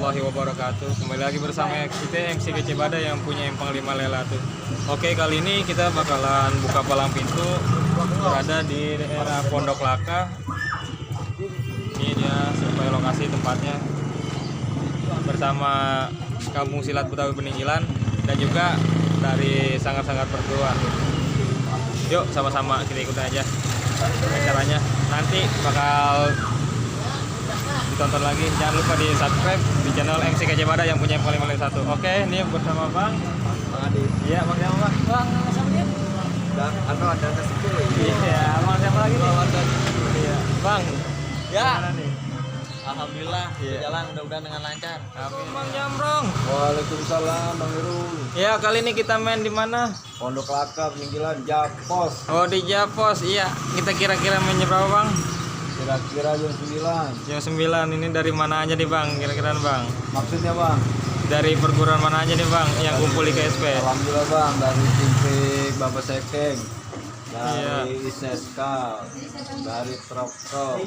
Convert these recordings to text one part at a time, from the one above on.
warahmatullahi wabarakatuh. Kembali lagi bersama kita MC Kece Badai yang punya empang 5 lela tuh. Oke, kali ini kita bakalan buka palang pintu berada di daerah Pondok Laka. Ini dia supaya lokasi tempatnya bersama Kampung Silat Betawi Peninggilan dan juga dari sangat-sangat perguruan. Yuk sama-sama kita ikutin aja caranya. Nanti bakal ditonton lagi. Jangan lupa di subscribe di channel MC Kece Badai yang punya paling satu. Oke, ini bersama Bang Adi. Iya, Bang siapa Bang? Bang siapa dia? Ada nasi kuning. Iya, Bang siapa lagi nih? Iya, Bang. Ya. Alhamdulillah, jalan mudah-mudahan dengan lancar. Amin. Bang Jamrong. Waalaikumsalam Bang Irul. Ya, kali ini kita main di mana? Pondok Laka, Peninggilan, Japos. Oh, di Japos. Iya, kita kira-kira main jam berapa, Bang? Kira-kira jam 9. Jam 9. Ini dari mana aja nih, Bang? Kira-kira, Bang. Maksudnya Bang? Dari perguruan mana aja nih, Bang, yang kumpul di KSP? Alhamdulillah Bang, dari Simpik, Bapak Sekeng, dari Iya. Iseskal, dari Troktok,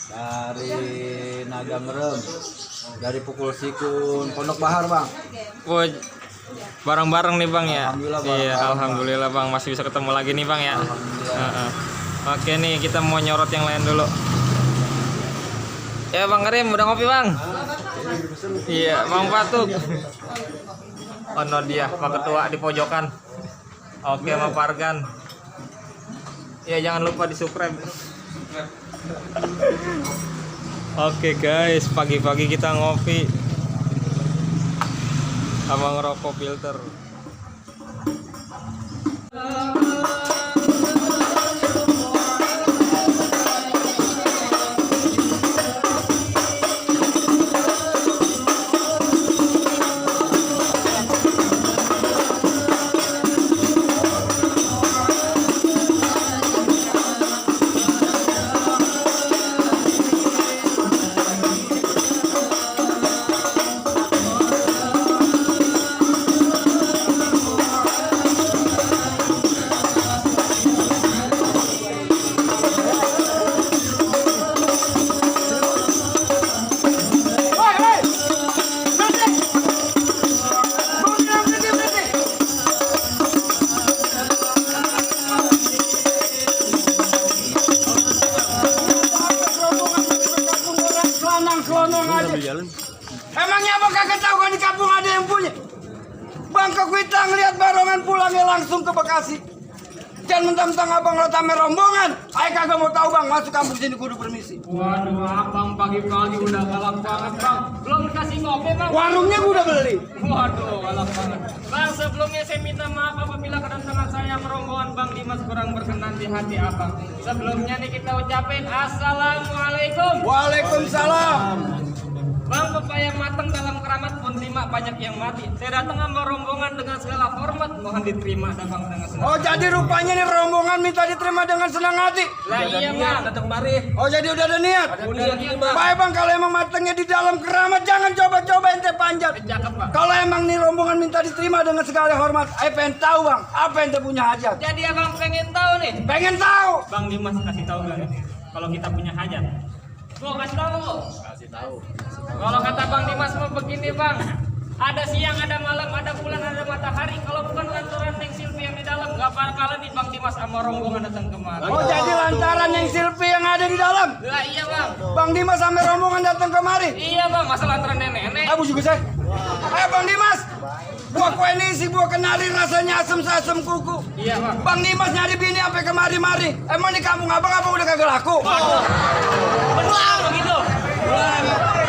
dari Naga Merem, dari Pukul Sikun, Pondok Bahar Bang. Wah, bareng-bareng nih, Bang ya. Alhamdulillah, Iya, bareng-bareng, alhamdulillah Bang, masih bisa ketemu lagi nih, Bang ya. Alhamdulillah. Oke nih, kita mau nyorot yang lain dulu. Ya, Bang Karim, udah ngopi, Bang? Iya, Bang Patuk. Oh, no, dia Pak Ketua di pojokan. Oke, sama Pargan. Ya, jangan lupa di subscribe. Oke guys, pagi-pagi kita ngopi sama ngerokok filter. Emangnya abang kagak tahu kan di kampung ada yang punya? Bang ke Kuitang lihat barongan pulangnya langsung ke Bekasi. Jangan mentang-mentang abang lo tamer rombongan. Ayo kagak mau tahu bang, masuk kampung sini kudu permisi. Waduh, abang pagi-pagi udah galak banget bang. Belum dikasih ngopi bang. Warungnya gua udah beli. Waduh, galak banget. Bang, sebelumnya saya minta maaf apabila kedatangan saya ke rombongan Bang Dimas kurang berkenan di hati abang. Sebelumnya nih kita ucapin assalamualaikum. Waalaikumsalam. Bang, pepaya matang dalam keramat pun terima banyak yang mati. Saya datang sama rombongan dengan segala hormat, mohon diterima dan bang dengan senang. Oh jadi rupanya nih rombongan minta diterima dengan senang hati. Lah iya bang, datang kemari. Oh jadi udah ada niat. Bang. Baik bang, kalau emang matangnya di dalam keramat jangan coba-coba ente panjat. Cakep bang. Kalau emang nih rombongan minta diterima dengan segala hormat, ayo pengen tahu bang, apa ente punya hajat? Jadi abang pengen tahu nih. Pengen tahu. Bang Dimas kasih tahu gak kalau kita punya hajat? Gua kasih tahu. Kasih tahu. Kalau kata Bang Dimas mau begini Bang, ada siang, ada malam, ada bulan, ada matahari. Kalau bukan lantaran Neng Silvi yang di dalam, gak bakalan nih Bang Dimas sama rombongan datang kemari. Oh jadi lantaran yang Silvi yang ada di dalam. Lah iya Bang. Bang Dimas sampai rombongan datang kemari. Iya Bang, masa lantaran nenek-nenek. Abu juga saya. Ayo Bang Dimas. Buah kue ini si buah kenali rasanya asem kuku. Iya Bang. Bang Dimas nyari bini sampai kemari-mari. Emang di kampung abang udah kagak laku. Pulang begitu.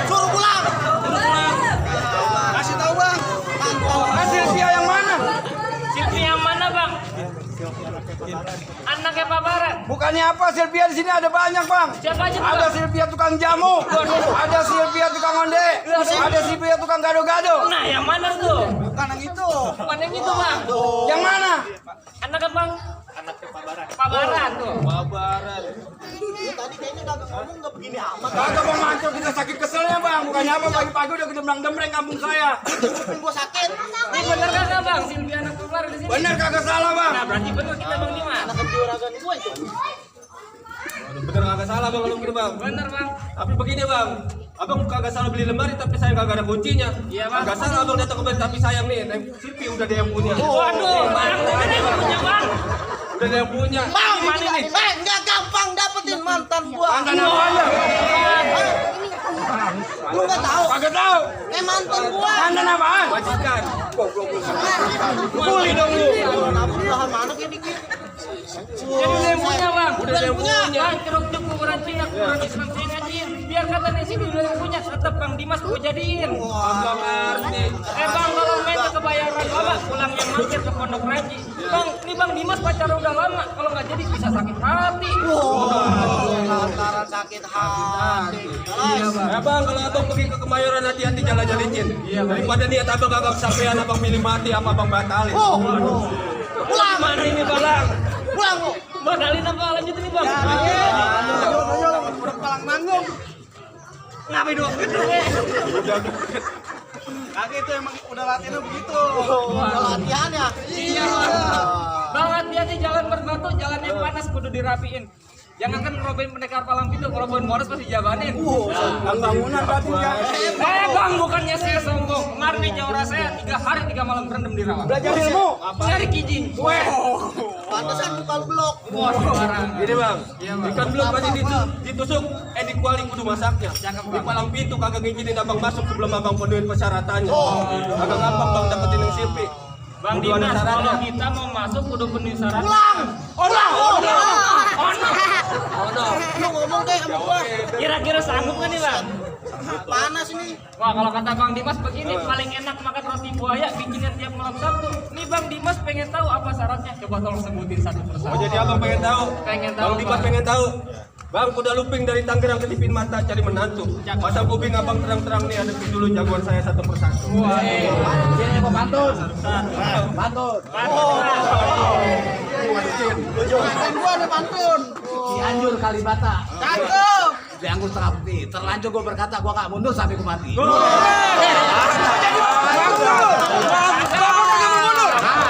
Suruh pulang. Kasih tahu bang. Silvia yang mana? Silvi yang mana Bang? Anaknya Pak Barat. Bukannya apa, Silvia di sini ada banyak bang. Siapa aja Bang? Ada Silvia tukang jamu, ada Silvia tukang onde, ada Silvia tukang gado-gado. Nah yang mana tuh? Bukan yang itu. Bukan yang itu Bang. Yang mana? Anaknya Bang? Anaknya Pak Barat. Pak Barat tuh. Kagak bang mancur, kita sakit keselnya bang. Bukannya apa, pagi-pagi udah gedembrang-dembreng kampung saya. Gua sakit. Ini bener kagak Bang? Silvi anak Pak Barat di sini. Bener kagak salah bang. Nah berarti bener kita Bang Dimas. Bener nggak salah bang kalau gitu bang. Bener Bang. Tapi begini bang, Abang kagak salah beli lemari tapi saya kagak ada kuncinya. Iya, Bang. Kagak salah abang datang kembali tapi sayang nih, Silvi udah ada yang punya. Waduh, bang, ada yang punya bang. Udah ada yang punya. Bang, nggak gampang dapetin mantan gua. Mantan apa aja? Lu nggak tahu? Kagak tahu. Mantan gua. Mantan apaan? Majikan. Kuli dong lu. Lahan mana kayak dikit? Jadi udah yang punya bang. Udah ada yang punya. Bang, keruk-keruk kuburan Cina, kuburan Islam saya ngajiin. Biar kata Nesi udah yang punya, tetap Bang Dimas gua jadiin. Abang ngerti. Bang, kalau main ke kebayaran lama, pulangnya mampir ke Pondok Ranji. Bang, ini Bang Dimas pacar udah lama. Kalau nggak jadi bisa sakit hati. Lantaran sakit hati. Ya bang, kalau abang pergi ke Kemayoran hati-hati jalannya licin. Daripada niat abang kagak kesampaian abang pilih mati apa abang batalin. Pulang. Mana ini Bang? Pulang lu. Batalin apa lanjutin nih Bang? Palang manggung. Ngapain dong? Kaki itu emang udah latihannya begitu. Udah latihan ya? Iya. Bang, hati-hati jalan berbatu, jalannya panas kudu dirapiin. Jangan kan ngerobain pendekar palang pintu, kalau poin boros pasti jabanin. Bangunan berarti enggak. Bang, bukannya saya sombong. Kemarin di Jawara saya 3 hari 3 malam berendam di rawa. Belajar ilmu. Cari kijing. Pantesan bukan blok. Wah, sembarang. Gini bang, ikan belum pasti ditusuk, dikuali kudu masaknya. Di palang pintu kagak ngizinin abang masuk sebelum abang penuhin persyaratannya. Kagak gampang bang dapetin yang Silvi. Bang Kudu ada Dimas, syaratnya. kalau kita mau masuk kudu penuhi syarat. Pulang. Lu ngomong deh sama gua. Kira-kira sanggup nggak nih Bang? Panas ini. Wah, kalau kata Bang Dimas begini, paling enak makan roti buaya bikinnya tiap malam Sabtu. Nih Bang Dimas pengen tahu apa syaratnya? Coba tolong sebutin satu persatu. Oh jadi abang pengen tahu? Pengen tahu, Bang Dimas Bang. pengen tahu. Bang, kuda luping dari Tangerang ketipin mata cari menantu. Pasang kuping abang terang-terang nih hadapin dulu jagoan saya satu persatu. Wah, Ini mau pantun. Pantun. Mantan gua ada pantun. Cianjur Kalibata. Cakep. Dianggur setengah bukti. Terlanjur gue berkata gue gak mundur sampai gue mati.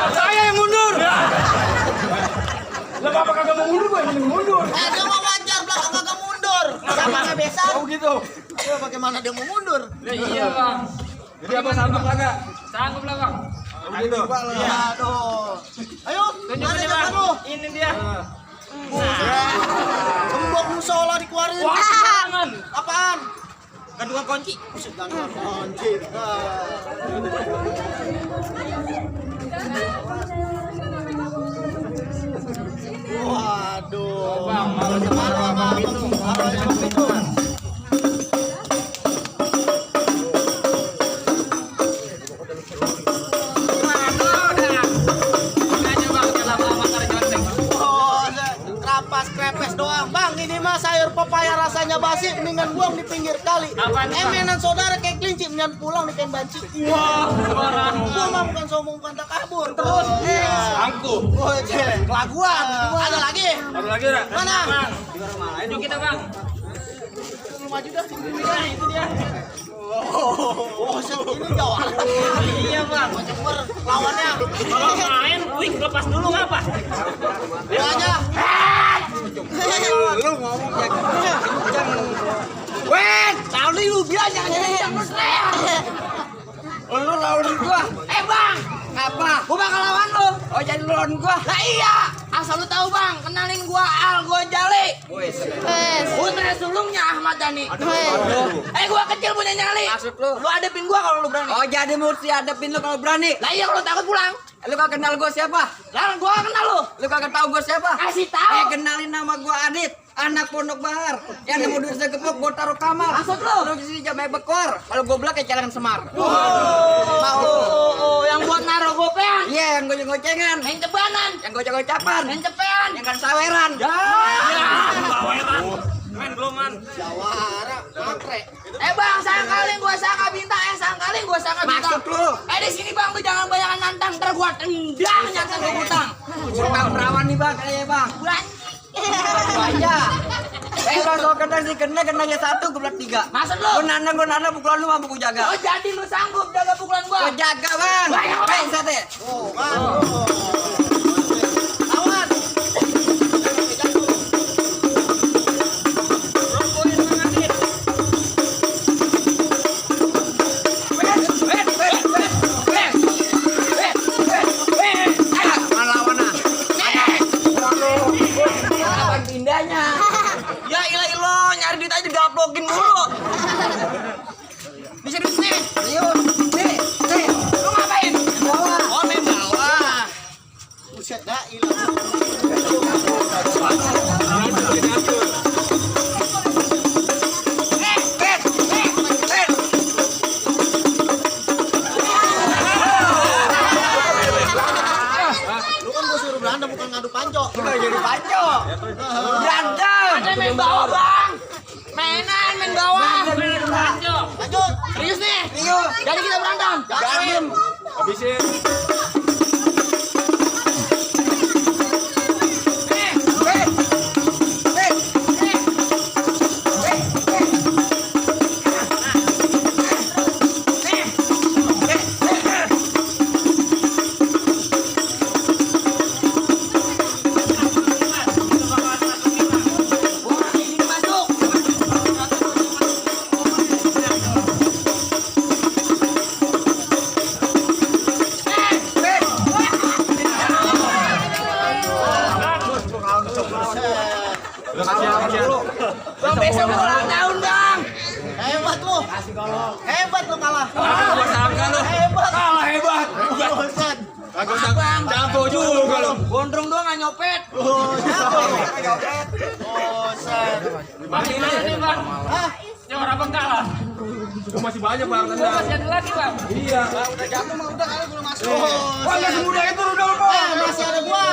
Saya yang mundur. Lah bapak kagak mau mundur, gue yang mundur. Dia mau wajar belakang kagak mundur. Sama nggak biasa. Oh gitu. Bagaimana dia mau mundur? iya Bang. Jadi abang sanggup kagak? Sanggup lah Bang. Begitu. Aduh. Ayo, Tunjuk mana aja jalan Bang. lu? Ini dia. Gembok musola dikeluarin. Wah, jangan. Apaan? Kedua kunci. Buset, gantungan kunci. Waduh. Bang, malah separuh Bang itu. Trapas krepes doang. Bang, ini mah sayur pepaya rasanya basi, mendingan buang di pinggir kali. Apaan, Bang? Emenan saudara kayak kelinci, mendingan pulang di kain banci. Wah, sembarang. Gua mah bukan sombong, bukan tak kabur. Terus, Angkuh. kelaguan. Ada lagi? Ada lagi enggak? Mana? Bang, maju kita Bang. Lu maju dah. Nah, itu dia. Oh, ini jauh. Iya Bang. Ceper lawannya. Kalau main, wih lepas dulu ngapa? Dia aja. Lu ngomong ya. Weh, tadi lu bilang jangan kencang lu teriak. Lu lawan gua. Bang, Apa? gua bakal lawan lu. Oh jadi lu lawan gua. Lah iya, asal lu tahu Bang, kenalin gua Al Ghazali. Putra sulungnya Ahmad Dhani. Gua kecil punya nyali. Maksud lu? Lu hadapin gua kalau lu berani. Oh jadi mesti hadapin lu kalau berani. Lah iya kalau takut pulang. Lu kagak kenal gua siapa? Lah gua kenal lu. Lu kagak tahu gua siapa? Kasih tahu. Kenalin nama gua Adit, anak Pondok Bahar. Yang nemu duit segepok gua taruh kamar. Maksud lu? Terus di jamai bekor. Kalau goblok kayak celengan Semar. Mau yang buat naruh gopean. Iya, yang goceng-gocengan, Yang cebanan. yang gocap-gocapan, Yang cepean. yang kan saweran. Baweran. Main beloman. Jawara, matre. Bang, sangkalin gua sangka bintang. Sangkalin gua sangka bintang. Maksud lu? Di sini Bang, lu jangan banyak nantang. Ntar gua tendang nyantang gua hutang. Tahu perawan nih bang, kayaknya bang. Bulan. Aja. Bang, kalau kena sih kenanya 1, geblak 3. Maksud lu? Gua nandang pukulan lu mampu gua jaga. Oh jadi lu sanggup jaga pukulan gua? Gua jaga bang. Banyak, Bang. Main sate. Oh, kan. Lawan. Robohin Bang Adit. duit aja digaplokin mulu. Di sini nih. Nih. Lu ngapain? Oh, main bawah. Buset dah hilang. Lu kan gua suruh berantem bukan ngadu panco. Jadi panco. Berantem. Ada main bawah, Bang. Main bawah. Lanjut. Lanjut. Serius nih? Serius. Jadi kita berantem. Berantem. Habisin. Bang besok ulang tahun, Bang. Hebat lu. Hebat lu kalah. Gua sangka lu. Hebat. Kalah hebat. Buset. Kagak usah jago juga lu. Gondrong doang nggak nyopet. Oh, siapa? Buset. Bang, gimana nih bang? Hah? Yang orang abang kalah. Gua masih banyak bang Gua tendang. masih ada lagi bang. Iya. Wah, nggak semudah itu udah lupa. Masih ada gua.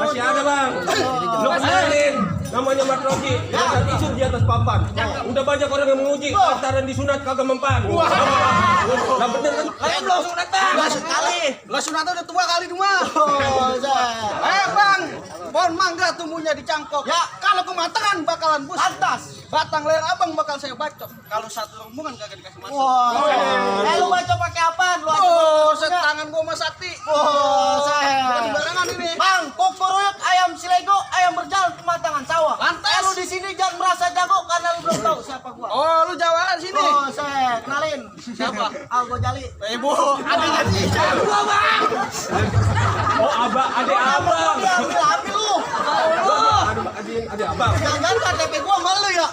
Masih ada bang. Lu kenalin. Namanya Mat Rogi. Dasar isu di atas papan. Udah banyak orang yang menguji. Lantaran disunat kagak mempan. Lah bener kan? Ayo belum sunat bang. Gua sekali. Lah sunat udah tua kali dua. Buset. Bang, pohon mangga tumbuhnya di cangkok. Ya. Kalau kematangan bakalan bus. Atas. Batang leher abang bakal saya bacok. Kalau satu rombongan kagak dikasih masuk. Wah. Lu baca pakai apaan? Lu Oh, set tangan gua sama sakti. Buset. Barengan ini. Bang, kukuruyuk ayam silego, ayam berjalan ke matangan sawah. Lantas. Lu di sini jangan merasa jago karena lu belum tahu siapa gua. Oh, lu jawaban sini. Buset. Kenalin. Siapa? Algo Jali. Ibu, adanya Gua, Bang. Oh abang, adik abang. Ya, udah api lu. Adik abang. Jangan-jangan KTP gua sama lu ya.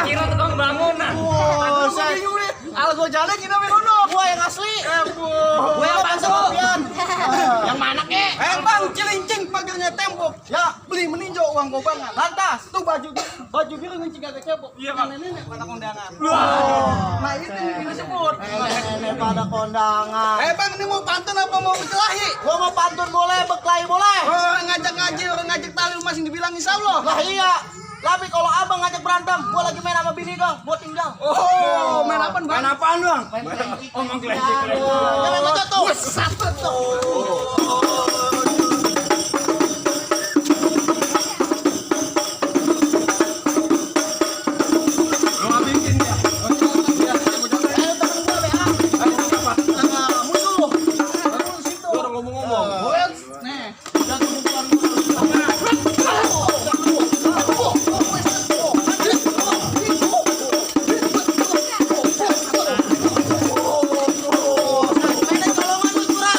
Kira tukang bangunan. Buset. Algo Jali kita megono. Gua yang asli. Gue yang palsu. Pian. Yang mana kek? Bang, cilincing pagarnya tembok. Ya, Beli meninjau uang gobangan. lantas. Tuh baju biru ngunci kagak cebok. Iya, Bang. Nenek pada kondangan. Nah, itu yang disebut. Nenek pada kondangan. Bang, ini mau pantun apa mau berkelahi? Gua mau pantun boleh, berkelahi boleh. Oh, ngajak ngaji, orang ngajak tali masih dibilang insya Allah. Lah iya. Tapi kalau abang ngajak berantem, gua lagi main sama bini gua, gua tinggal. Oh, main apaan, Bang? Main apaan, Bang? Oh, jangan ngajak tuh. Satu tuh. Ayo temen gua, BA. Musuh. Situ. Orang ngomong-ngomong. Nih. Mainnya colongan lu curang.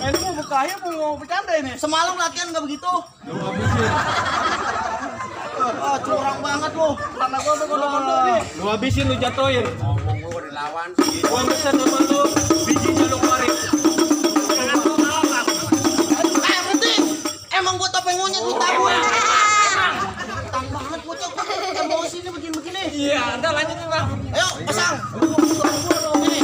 Ini mau berkelahi apa mau bercanda ini? Semalam latihan nggak begitu. Ah, curang banget lu. Karena gua udah gondok-gondok nih. Lu habisin lu jatuhin. Gua dilawan. Gua pesan sama lu. Bijinya lu keluarin. Berhenti. Emang gua topeng monyet lu tabur. Tang banget bocah. Emosi ini begini-begini. Iya, udah lanjutin bang. Ayo, pasang. Ini.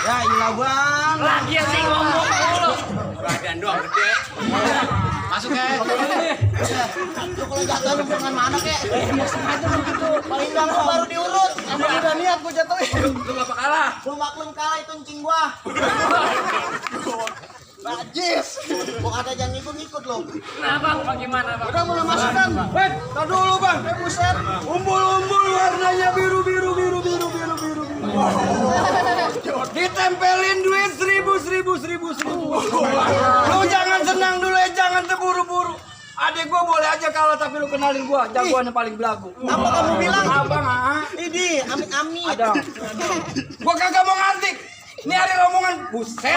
Ya, ilah, Bang. Lagi sih ngomong mulu. Masuk ya. Lu kalau jatuh lu dengan mana kek? Sengaja begitu. Paling gak lu baru diurut. Emang udah niat gua jatuhin. Lu ngapa kalah? Gua maklum kalah itu encing gua. Najis. Gua kata jangan ngikut-ngikut lu. Nah bang, bagaimana bang? Udah mulai masuk kan? Tar dulu, Bang. Buset. Umbul-umbul warnanya biru. Ditempelin duit 1000. Lu jangan senang dulu ya, jangan terburu-buru. Adik gua boleh aja kalah tapi lu kenalin gua, jagoannya paling belagu. Apa kamu bilang? Abang, Ini amit-amit. ada. Gua kagak mau ngantik. Ini hari rombongan buset.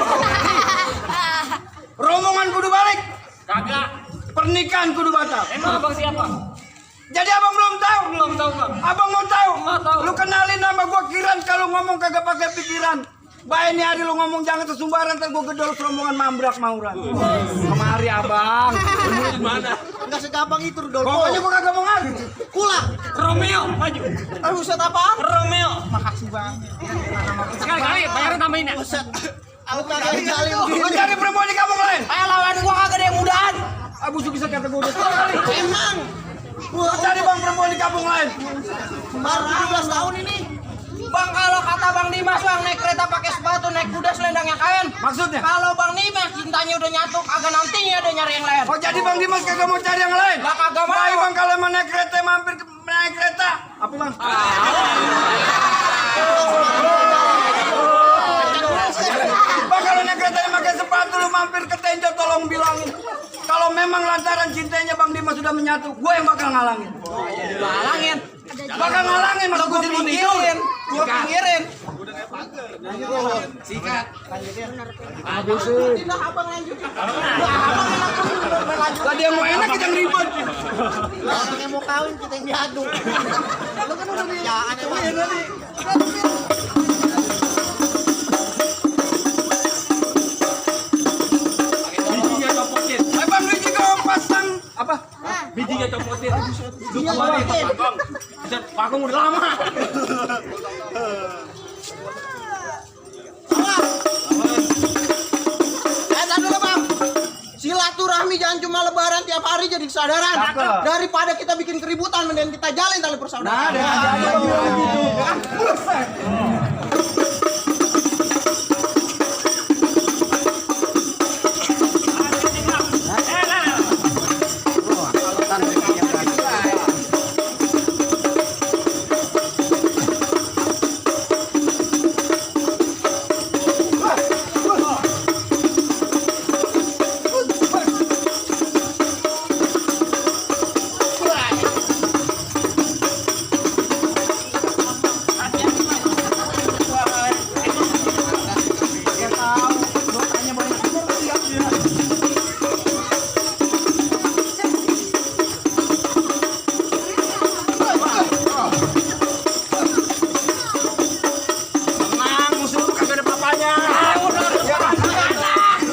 Rombongan kudu balik. Kagak. Pernikahan kudu batal. Emang abang siapa? Jadi abang belum tahu. Belum tahu bang. Abang mau tahu. Mau tahu. Lu kenalin nama gua Kiran, kalau ngomong kagak pakai pikiran. Baik ini hari lu ngomong jangan sesumbaran, ntar gua gedor rombongan mambrak mauran. Kemari abang. Mana? Enggak segampang itu Rudolfo. Pokoknya gua kagak mau ngaku. Pulang. Romeo, maju. Buset apaan? Romeo. Makasih bang. Sekali-kali bayaran tambahin ya. Buset. Aku kagak jali Lu begini. cari perempuan di kampung lain. Ayo lawan gua kagak ada yang mudahan. Abu bisa kata gua udah tua kali. Emang. Lu cari bang perempuan di kampung lain. Baru 17 tahun ini. Bang, kalau kata Bang Dimas bang naik kereta pakai sepatu, naik kuda selendangnya kain. Maksudnya? Kalau Bang Dimas cintanya udah nyatu, kagak nantinya ada nyari yang lain. Oh jadi bang Dimas kagak mau cari yang lain? Lah, kagak mau. Baik bang kalau mau naik kereta mampir naik kereta. Apa bang? Bang kalau naik kereta pakai sepatu lu mampir ke Tenjo tolong bilangin. Kalau memang lantaran cintanya Bang Dimas sudah menyatu, gue yang bakal ngalangin. Halangin. Bakal ngalangin maksud gue tidur tidur. Gua pinggirin. Tidak abang lanjutin. Tadi yang mau enak kita yang ribet. Orang yang mau kawin kita yang diadu. Lu kan udah bilang. Bijinya copotin. Bang lu juga mau pasang apa? Bijinya copotin. Iya, Bang. Buset, Pakung udah lama. Tar dulu bang. Silaturahmi jangan cuma lebaran tiap hari jadi kesadaran. Daripada kita bikin keributan, mending kita jalin tali persaudaraan. Tenang, musuh lu kagak ada papanya.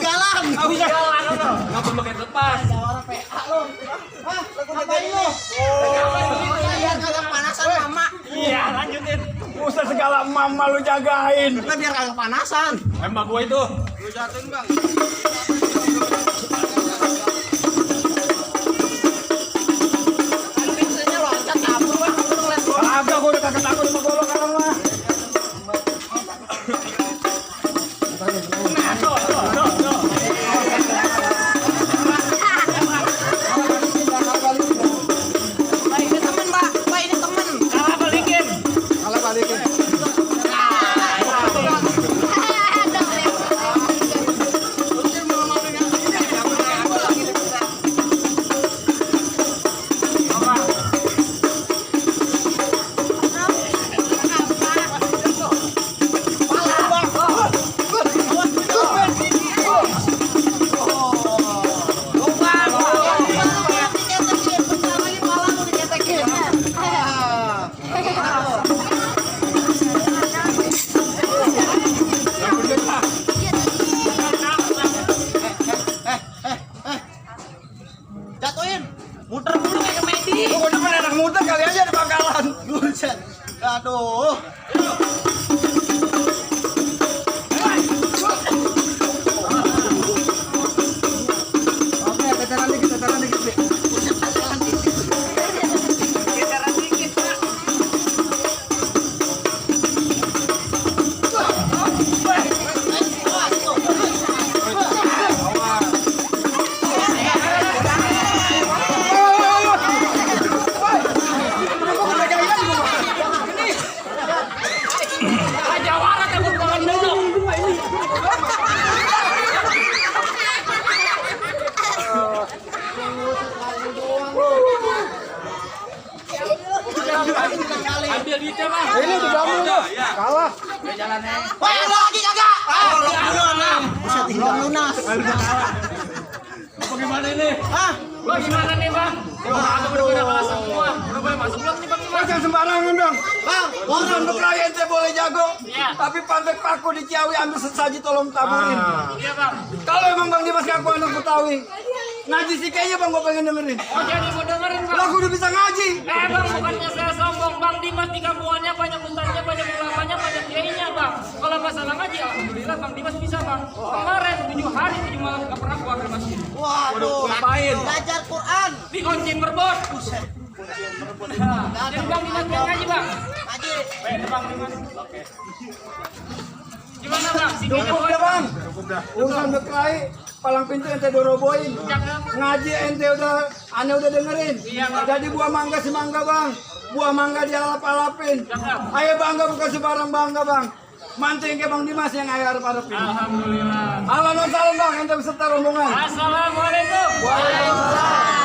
Galang. Ngapa makin lepas? Ngapain lu? Biar kagak panasan mama. Iya, lanjutin. Musuh segala mama lu jagain. Kan biar kagak panasan. Emang gua itu. Biasanya loncat kabur bang. Lu ngeliat gua. Kagak gua udah kagak takut sama golok sekarang mah. Mbak ini temen mbak, mbak ini temen. Kalah balikin. Jatuhin. Muter dulu kayak komedi. Gua demen anak muda kali aja di bakalan. Buset. Aduh. Oke, teteran dikit. Aja warat ya bukan dulu. Ambil duitnya, Bang. Ini udah kamu lu. Kalah. Wah, ada lagi kagak? Belum lunas. Bagaimana ini? Hah? Bagaimana nih bang? Aku udah kalah semua. Udah boleh masuk belum nih bang Dimas? Jangan sembarangan dong. Bang, Urusan berkelahi ente boleh jago, Iya. tapi pantek paku di Ciawi ambil sesaji tolong taburin. Iya bang. Kalau emang Bang Dimas ngaku anak Betawi, ngaji sih kayaknya Bang gua pengen dengerin. Oh jadi mau dengerin bang? Lah aku udah bisa ngaji. Bang, bukannya saya sombong. Bang Dimas di kampungannya banyak ustaznya, banyak ulamanya, banyak kiainya bang. Kalau masalah ngaji, alhamdulillah Bang Dimas bisa bang. Kemarin 7 hari 7 malam gak pernah keluar dari masjid. waduh. Ngapain? Belajar Quran. Dikoncin berbos. Jadi Bang Dimas yang ngaji bang. Haji. Baik, Bang Dimas. Oke. Gimana bang? Sikitnya Cukup dah Bang. Urusan berkelahi, palang pintu ente doroboin. Ngaji ente aneh udah dengerin. Iya, Bang. Jadi buah mangga si mangga Bang. Buah mangga dialap-alapin. Ayo bangga bukan sebarang bangga Bang. Mancing ke Bang Dimas yang ayo harap-harapin. Alhamdulillah. Alhamdulillah Bang, ente beserta rombongan. Assalamualaikum. Waalaikumsalam.